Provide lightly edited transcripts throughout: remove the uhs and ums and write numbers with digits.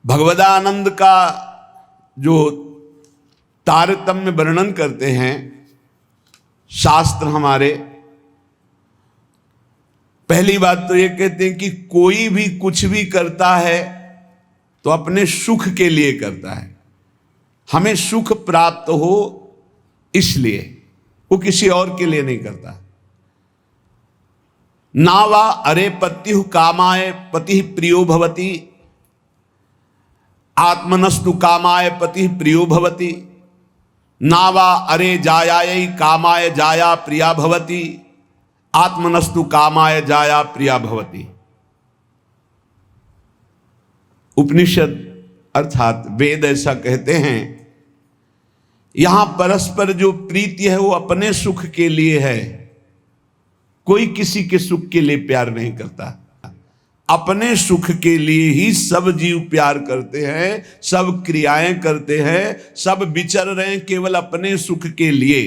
भगवदानंद का जो तारतम्य वर्णन करते हैं शास्त्र हमारे, पहली बात तो ये कहते हैं कि कोई भी कुछ भी करता है तो अपने सुख के लिए करता है, हमें सुख प्राप्त हो इसलिए, वो किसी और के लिए नहीं करता। नावा अरे पत्यु कामाय पति प्रियो भवति, आत्मनस्तु कामाय पति प्रियो भवति, नावा अरे जायायै कामाय जाया प्रिया भवति, आत्मनस्तु कामाय जाया प्रिया भवति। उपनिषद अर्थात वेद ऐसा कहते हैं, यहां परस्पर जो प्रीति है वो अपने सुख के लिए है, कोई किसी के सुख के लिए प्यार नहीं करता। अपने सुख के लिए ही सब जीव प्यार करते हैं, सब क्रियाएं करते हैं, सब विचर रहे हैं केवल अपने सुख के लिए।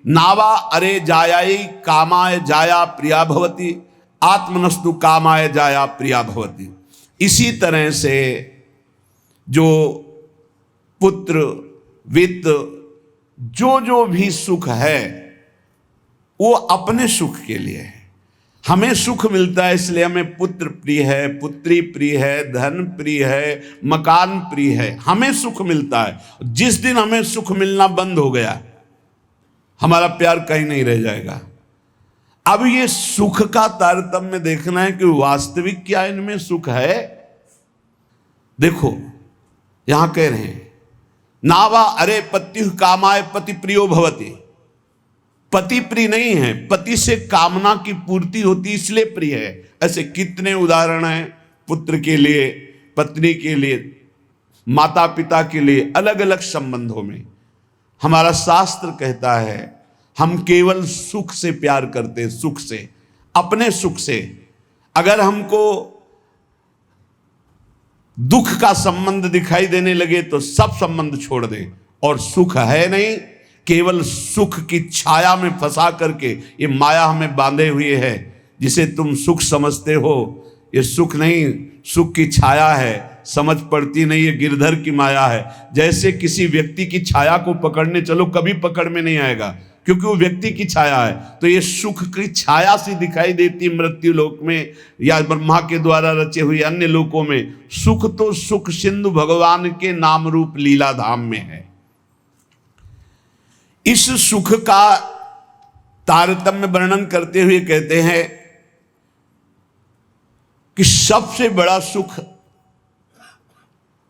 नावा अरे जायाई कामाय जाया प्रिया भवति, आत्मनस्तु कामाय जाया प्रिया भवति। इसी तरह से जो पुत्र वित्त जो भी सुख है वो अपने सुख के लिए है। हमें सुख मिलता है इसलिए हमें पुत्र प्रिय है, पुत्री प्रिय है, धन प्रिय है, मकान प्रिय है, हमें सुख मिलता है। जिस दिन हमें सुख मिलना बंद हो गया हमारा प्यार कहीं नहीं रह जाएगा। अब ये सुख का तारतम्य देखना है कि वास्तविक क्या इनमें सुख है। देखो यहां कह रहे हैं नावा अरे पत्यु कामाय पति प्रियो भवति, पति प्रिय नहीं है, पति से कामना की पूर्ति होती इसलिए प्रिय है। ऐसे कितने उदाहरण हैं, पुत्र के लिए, पत्नी के लिए, माता पिता के लिए, अलग अलग संबंधों में। हमारा शास्त्र कहता है हम केवल सुख से प्यार करते हैं, सुख से, अपने सुख से। अगर हमको दुख का संबंध दिखाई देने लगे तो सब संबंध छोड़ दें, और सुख है नहीं, केवल सुख की छाया में फंसा करके ये माया हमें बांधे हुए है। जिसे तुम सुख समझते हो ये सुख नहीं, सुख की छाया है, समझ पड़ती नहीं, ये गिरधर की माया है। जैसे किसी व्यक्ति की छाया को पकड़ने चलो कभी पकड़ में नहीं आएगा, क्योंकि वो व्यक्ति की छाया है। तो ये सुख की छाया सी दिखाई देती मृत्यु लोक में या ब्रह्मा के द्वारा रचे हुए अन्य लोकों में। सुख तो सुख सिंधु भगवान के नाम रूप लीला धाम में है। इस सुख का तारतम्य वर्णन करते हुए कहते हैं कि सबसे बड़ा सुख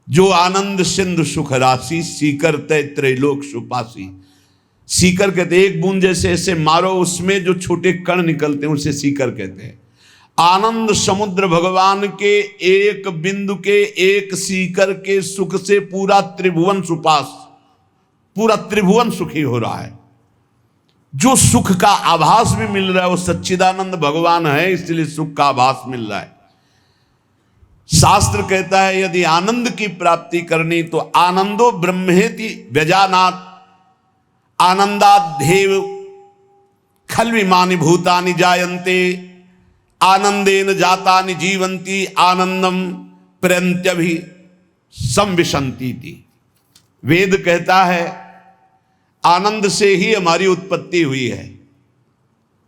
जो आनंद सिंधु सुख राशि, सीकर तय त्रैलोक सुपासी। सीकर कहते हैं एक बूंद जैसे ऐसे मारो उसमें जो छोटे कण निकलते हैं उसे सीकर कहते हैं। आनंद समुद्र भगवान के एक बिंदु के, एक सीकर के सुख से पूरा त्रिभुवन सुपास, पूरा त्रिभुवन सुखी हो रहा है। जो सुख का आभास भी मिल रहा है वो सच्चिदानंद भगवान है, इसलिए सुख का आभास मिल रहा है। शास्त्र कहता है यदि आनंद की प्राप्ति करनी तो आनंदो ब्रह्मेति व्यजानात्, आनंदाद्धेव खल्विमानि भूतानि जायन्ते, आनंदेन जातानि जीवन्ति, आनंदम प्रयन्त्यभि संविशन्ति। वेद कहता है आनंद से ही हमारी उत्पत्ति हुई है।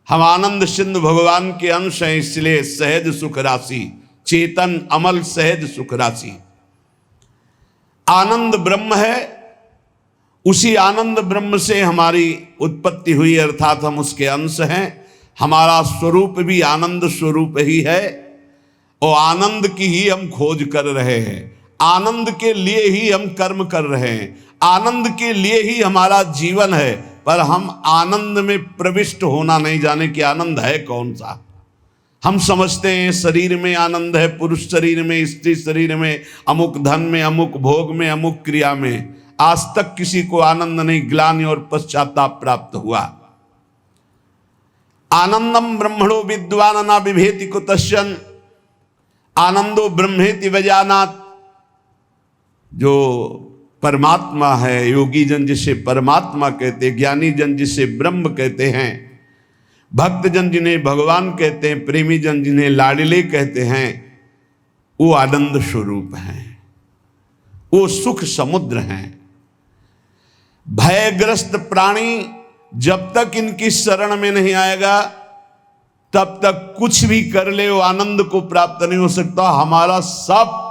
हम आनंद सिंधु भगवान के अंश हैं, इसलिए सहज सुख राशि, चेतन अमल सहज सुख राशि। आनंद ब्रह्म है, उसी आनंद ब्रह्म से हमारी उत्पत्ति हुई, अर्थात हम उसके अंश हैं। हमारा स्वरूप भी आनंद स्वरूप ही है और आनंद की ही हम खोज कर रहे हैं। आनंद के लिए ही हम कर्म कर रहे हैं, आनंद के लिए ही हमारा जीवन है। पर हम आनंद में प्रविष्ट होना नहीं जाने कि आनंद है कौन सा। हम समझते हैं शरीर में आनंद है, पुरुष शरीर में, स्त्री शरीर में, अमुक धन में, अमुक भोग में, अमुक क्रिया में। आज तक किसी को आनंद नहीं, ग्लानि और पश्चाताप प्राप्त हुआ। आनंदम ब्रह्मणो विद्वान न बिभेति कुतश्चन, आनंदो ब्रह्मेति वजानात्। जो परमात्मा है, योगी जन जिसे परमात्मा कहते हैं, ज्ञानी जन जिसे ब्रह्म कहते हैं, भक्त जन जिन्हें भगवान कहते हैं, प्रेमी जन जिन्हें लाडले कहते हैं, वो आनंद स्वरूप हैं। वो सुख समुद्र हैं। भयग्रस्त प्राणी जब तक इनकी शरण में नहीं आएगा तब तक कुछ भी कर ले वो आनंद को प्राप्त नहीं हो सकता। हमारा सब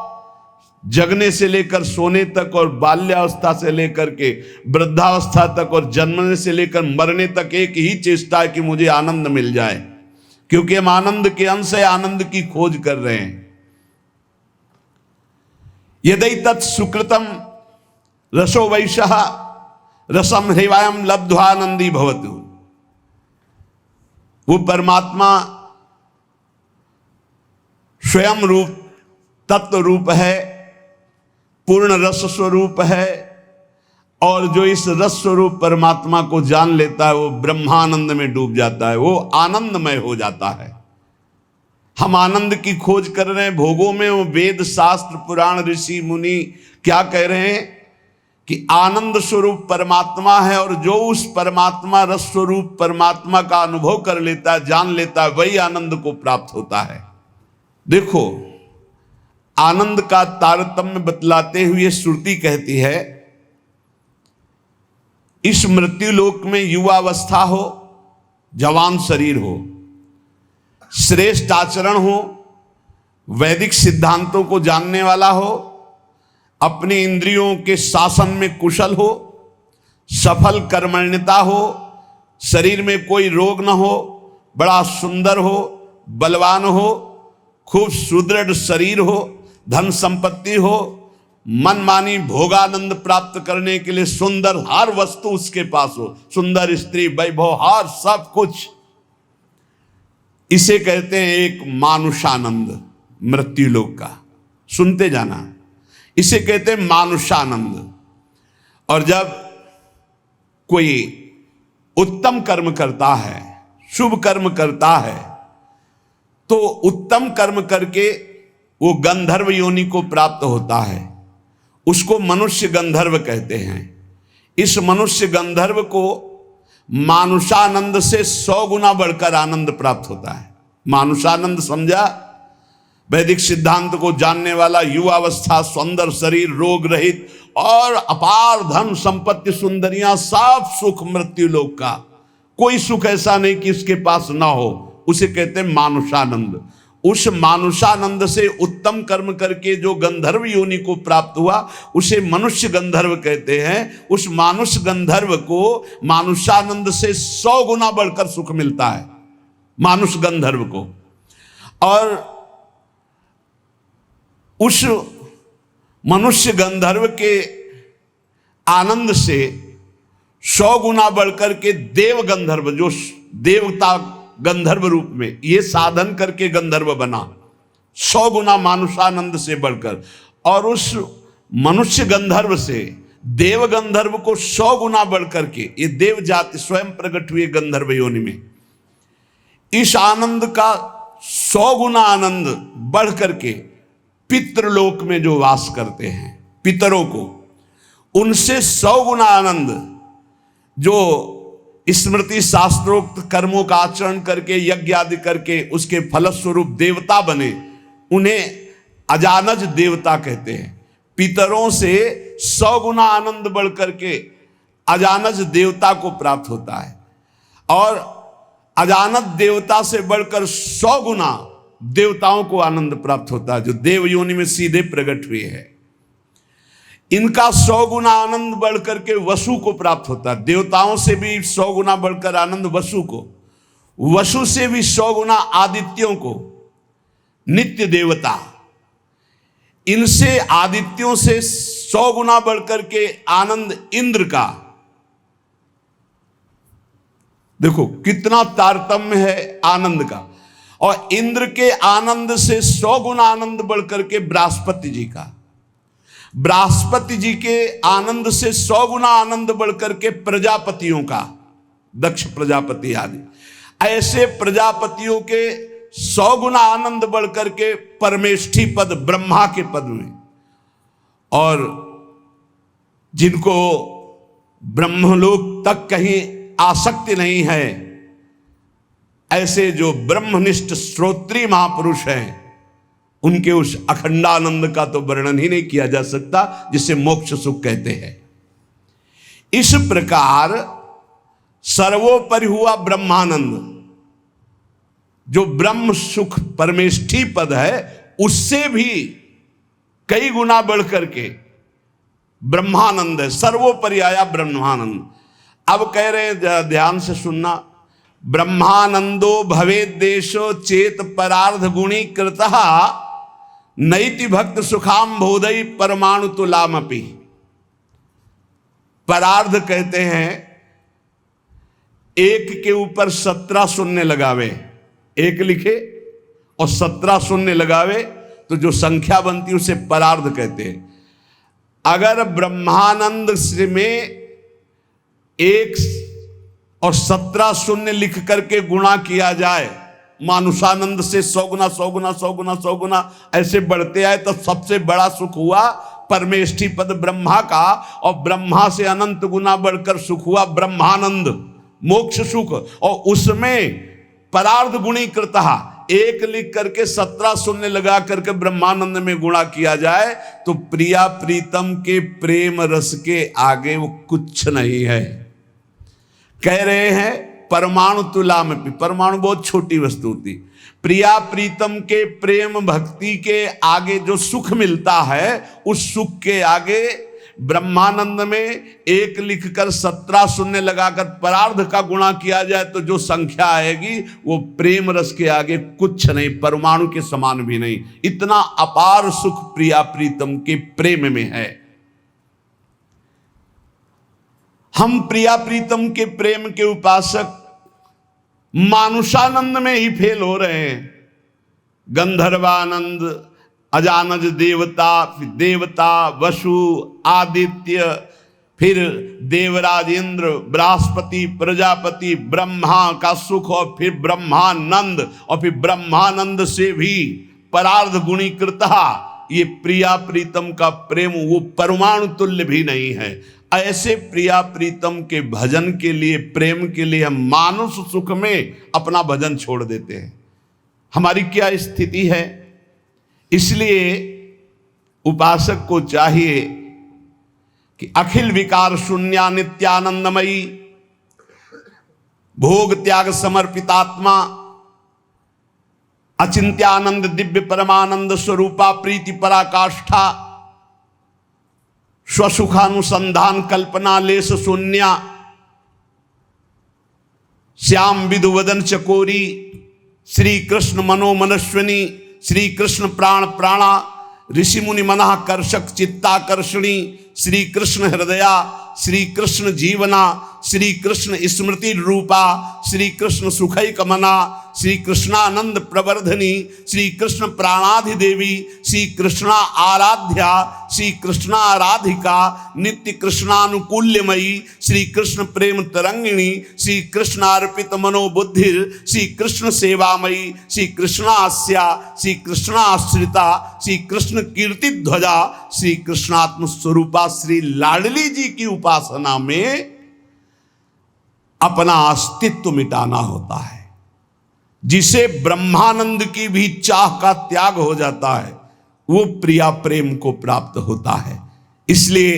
जगने से लेकर सोने तक और बाल्यावस्था से लेकर के वृद्धावस्था तक और जन्मने से लेकर मरने तक एक ही चेष्टा है कि मुझे आनंद मिल जाए, क्योंकि हम आनंद के अंश है, आनंद की खोज कर रहे हैं। यदि तत् सुकृतम रसो वैशः रसम हृवायम लब्ध्वानंदी भवतु। वो परमात्मा स्वयं रूप तत्व रूप है, पूर्ण रस स्वरूप है, और जो इस रस स्वरूप परमात्मा को जान लेता है वो ब्रह्मानंद में डूब जाता है, वो आनंदमय हो जाता है। हम आनंद की खोज कर रहे हैं भोगों में। वो वेद शास्त्र पुराण ऋषि मुनि क्या कह रहे हैं कि आनंद स्वरूप परमात्मा है, और जो उस परमात्मा रस स्वरूप परमात्मा का अनुभव कर लेता है, जान लेता है, वही आनंद को प्राप्त होता है। देखो, आनंद का तारतम्य बतलाते हुए श्रुति कहती है, इस मृत्यु लोक में युवावस्था हो, जवान शरीर हो, श्रेष्ठ आचरण हो, वैदिक सिद्धांतों को जानने वाला हो, अपनी इंद्रियों के शासन में कुशल हो, सफल कर्मण्यता हो, शरीर में कोई रोग न हो, बड़ा सुंदर हो, बलवान हो, खूब सुदृढ़ शरीर हो, धन संपत्ति हो, मनमानी भोगानंद प्राप्त करने के लिए सुंदर हर वस्तु उसके पास हो, सुंदर स्त्री, वैभव, हर सब कुछ। इसे कहते हैं एक मानुषानंद, मृत्यु लोक का। सुनते जाना, इसे कहते हैं मानुषानंद। और जब कोई उत्तम कर्म करता है, शुभ कर्म करता है, तो उत्तम कर्म करके वो गंधर्व योनि को प्राप्त होता है। उसको मनुष्य गंधर्व कहते हैं। इस मनुष्य गंधर्व को मानुषानंद से 100 गुना बढ़कर आनंद प्राप्त होता है। मानुषानंद समझा? वैदिक सिद्धांत को जानने वाला, युवावस्था, सुंदर शरीर, रोग रहित और अपार धन संपत्ति, सुंदरियां, सब सुख मृत्यु लोक का। कोई सुख ऐसा नहीं कि इसके पास ना हो, उसे कहते हैं मानुषानंद। उस मानुषानंद से उत्तम कर्म करके जो गंधर्व योनि को प्राप्त हुआ उसे मनुष्य गंधर्व कहते हैं। उस मानुष गंधर्व को मानुषानंद से 100 गुना बढ़कर सुख मिलता है, मानुष गंधर्व को। और उस मनुष्य गंधर्व के आनंद से 100 गुना बढ़कर के देव गंधर्व, जो देवता गंधर्व रूप में ये साधन करके गंधर्व बना, 100 गुना मानुषानंद से बढ़कर। और उस मनुष्य गंधर्व से देव गंधर्व को 100 गुना बढ़कर के ये देव जाति स्वयं प्रकट हुए गंधर्व योनि में। इस आनंद का 100 गुना आनंद बढ़ करके पितृलोक में जो वास करते हैं, पितरों को, उनसे 100 गुना आनंद जो स्मृति शास्त्रोक्त कर्मों का आचरण करके, यज्ञ आदि करके उसके फलस्वरूप देवता बने, उन्हें अजानज देवता कहते हैं। पितरों से 100 गुना आनंद बढ़ करके अजानज देवता को प्राप्त होता है। और अजानज देवता से बढ़कर 100 गुना देवताओं को आनंद प्राप्त होता है, जो देव योनि में सीधे प्रकट हुए हैं। इनका 100 गुना आनंद बढ़ करके वसु को प्राप्त होता है। देवताओं से भी 100 गुना बढ़कर आनंद वसु को, वसु से भी 100 गुना आदित्यों को, नित्य देवता। इनसे आदित्यों से 100 गुना बढ़कर के आनंद इंद्र का। देखो कितना तारतम्य है आनंद का। और इंद्र के आनंद से 100 गुना आनंद बढ़कर के बृहस्पति जी का। बृहस्पति जी के आनंद से 100 गुना आनंद बढ़कर के प्रजापतियों का, दक्ष प्रजापति आदि। ऐसे प्रजापतियों के 100 गुना आनंद बढ़कर के परमेष्ठी पद, ब्रह्मा के पद में। और जिनको ब्रह्मलोक तक कहीं आसक्ति नहीं है, ऐसे जो ब्रह्मनिष्ठ श्रोत्रीय महापुरुष हैं, उनके उस अखंडानंद का तो वर्णन ही नहीं किया जा सकता जिसे मोक्ष सुख कहते हैं। इस प्रकार सर्वोपरि हुआ ब्रह्मानंद, जो ब्रह्म सुख परमेष्ठी पद है, उससे भी कई गुना बढ़ करके ब्रह्मानंद है, सर्वोपरि आया ब्रह्मानंद। अब कह रहे हैं, ध्यान से सुनना, ब्रह्मानंदो भवेद्देशो चेत परार्ध गुणी कृतः नैति भक्त सुखाम बोधई परमाणु तुलामपि। परार्ध कहते हैं एक के ऊपर 17 शून्य लगावे, एक लिखे और 17 शून्य लगावे तो जो संख्या बनती है उसे परार्ध कहते हैं। अगर ब्रह्मानंद से में 1 और 17 शून्य लिख करके गुणा किया जाए, मानुषानंद से 100 गुना 100 गुना 100 गुना 100 गुना ऐसे बढ़ते आए, तो सबसे बड़ा सुख हुआ परमेष्ठी पद ब्रह्मा का, और ब्रह्मा से अनंत गुना बढ़कर सुख हुआ ब्रह्मानंद, मोक्ष सुख। और उसमें परार्ध गुणी कृतः, 1 लिख करके 17 शून्य लगा करके ब्रह्मानंद में गुणा किया जाए तो प्रिया प्रीतम के प्रेम रस के आगे वो कुछ नहीं है। कह रहे हैं परमाणु तुला में, परमाणु बहुत छोटी वस्तु होती, प्रिया प्रीतम के प्रेम भक्ति के आगे जो सुख मिलता है, उस सुख के आगे ब्रह्मानंद में 1 लिखकर 17 शून्य लगाकर परार्ध का गुणा किया जाए तो जो संख्या आएगी वो प्रेम रस के आगे कुछ नहीं, परमाणु के समान भी नहीं। इतना अपार सुख प्रिया प्रीतम के प्रेम में है। हम प्रिया प्रीतम के प्रेम के उपासक मानुषानंद में ही फेल हो रहे हैं। गंधर्वानंद, अजानज देवता, फिर देवता वसु आदित्य, फिर देवराज इंद्र, बृहस्पति, प्रजापति, ब्रह्मा का सुख, और फिर ब्रह्मानंद, और फिर ब्रह्मानंद से भी परार्ध गुणीकृता, ये प्रिया प्रीतम का प्रेम वो परमाणु तुल्य भी नहीं है। ऐसे प्रिया प्रीतम के भजन के लिए, प्रेम के लिए हम मानुष सुख में अपना भजन छोड़ देते हैं। हमारी क्या स्थिति है? इसलिए उपासक को चाहिए कि अखिल विकार शून्या नित्यानंदमयी, भोग त्याग समर्पितात्मा, अचिंत्यानंद दिव्य परमानंद स्वरूपा प्रीति पराकाष्ठा, स्वसुखानुसंधान कल्पना लेस शून्या, श्याम विदुवदन चकोरी, श्री कृष्ण मनोमनस्विनी, श्री कृष्ण प्राण प्राणा, ऋषि मुनि मना कर्षक चित्ताकर्षणी, श्री कृष्ण हृदया, श्री कृष्ण जीवना, श्री कृष्ण स्मृति रूपा, श्री कृष्ण सुखैक मना, श्री कृष्णानंद प्रवर्धनी, श्री कृष्ण प्राणाधिदेवी, श्री कृष्णा आराध्या, श्री कृष्णा आराधिका, नित्य कृष्णानुकूल्यमयी, श्री कृष्ण प्रेम तरंगिणी, श्री कृष्ण अर्पित मनोबुद्धिर, श्री कृष्ण सेवामयी, श्री कृष्णास्या, श्री कृष्णाश्रिता, श्री कृष्ण कीर्ति ध्वजा, श्री कृष्णात्म स्वरूपा श्री लाडली जी की उपासना में अपना अस्तित्व मिटाना होता है। जिसे ब्रह्मानंद की भी चाह का त्याग हो जाता है वो प्रिया प्रेम को प्राप्त होता है। इसलिए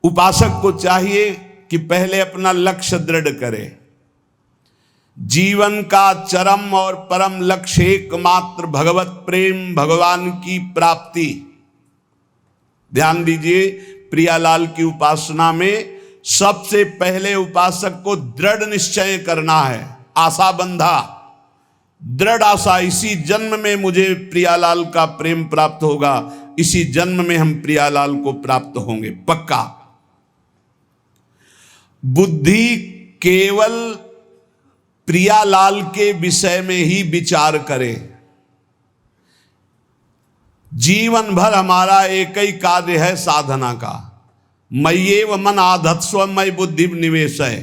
उपासक को चाहिए कि पहले अपना लक्ष्य दृढ़ करे। जीवन का चरम और परम लक्ष्य एकमात्र भगवत प्रेम, भगवान की प्राप्ति। ध्यान दीजिए, प्रियालाल की उपासना में सबसे पहले उपासक को दृढ़ निश्चय करना है, आशा बंधा, दृढ़ आशा, इसी जन्म में मुझे प्रियालाल का प्रेम प्राप्त होगा, इसी जन्म में हम प्रियालाल को प्राप्त होंगे, पक्का। बुद्धि केवल प्रियालाल के विषय में ही विचार करे। जीवन भर हमारा एक ही कार्य है साधना का, मय्येव मन आधत्स्व मयि बुद्धि निवेश है।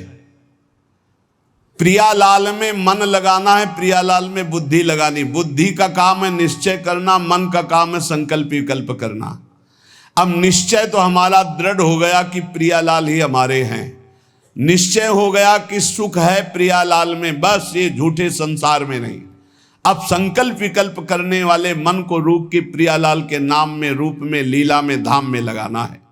प्रियालाल में मन लगाना है, प्रियालाल में बुद्धि लगानी। बुद्धि का काम है निश्चय करना, मन का काम है संकल्प विकल्प करना। अब निश्चय तो हमारा दृढ़ हो गया कि प्रियालाल ही हमारे हैं, निश्चय हो गया कि सुख है प्रियालाल में, बस ये झूठे संसार में नहीं। अब संकल्प विकल्प करने वाले मन को रूप की प्रियालाल के नाम में, रूप में, लीला में, धाम में लगाना है।